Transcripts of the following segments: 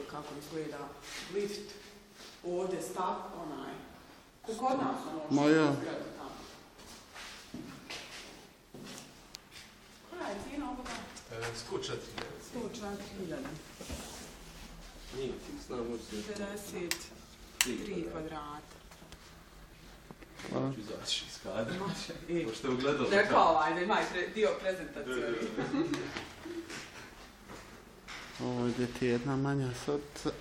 vidite kako izgleda lift. Ovdje stav, onaj. Kod nas ono što izgleda tamo. Koja je cijena ovoga? 104.000. Nije fiksna, može se... 53 kvadrata. Ću izaći iz kadra. Pošto je ugledalo. Rekao da ima dio prezentacije. Ovdje ti je jedna manja sobica.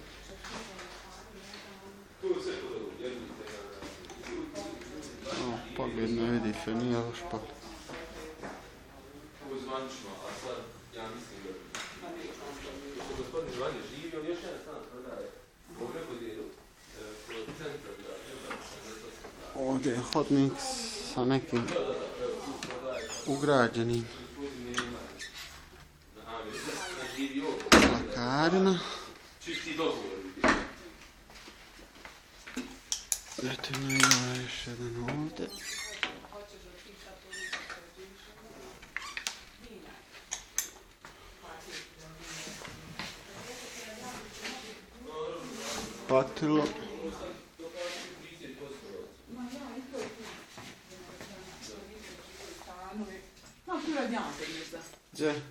Pogledno vidi se, nije loš pogled. Ovo je zvanično, a sad ja mislim da... Što gospodin Zvanje živi, on još jedan stan prodaje. U preko dijelu, kod centra grada. Ovdje je hodnik sa nekim ugrađenim plakarima. Čisti dogovor. Zatim ima još jedan ovdje. Patilo. Gdje?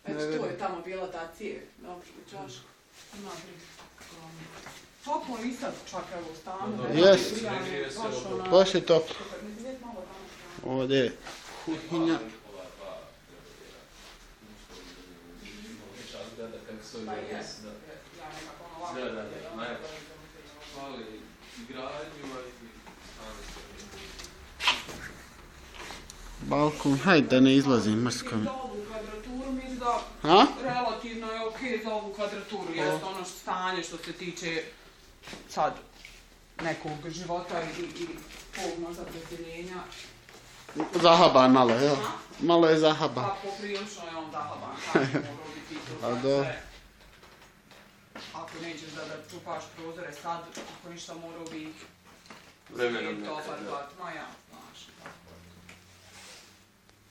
Eto, to je tamo bila ta cijev. Dobro, čašku. Ima toplo i sad čak evo u stanu. Jes. Baš je toplo. Ovdje je kuhinja. Balkon, hajde da ne izlazim mrsko mi. Za ovu kvadraturu mislim da relativno je okej za ovu kvadraturu. Jeste ono stanje što se tiče sad nekog života i ovog možda preseljenja. Zahaban malo, jel? Malo je zahaban. Pa poprilično je on zahaban. Kako morao biti to sve. Ako nećeš da čupaš prozore sad, ako ništa morao biti vremenom dobar nekad. gat, ma ja, znaš.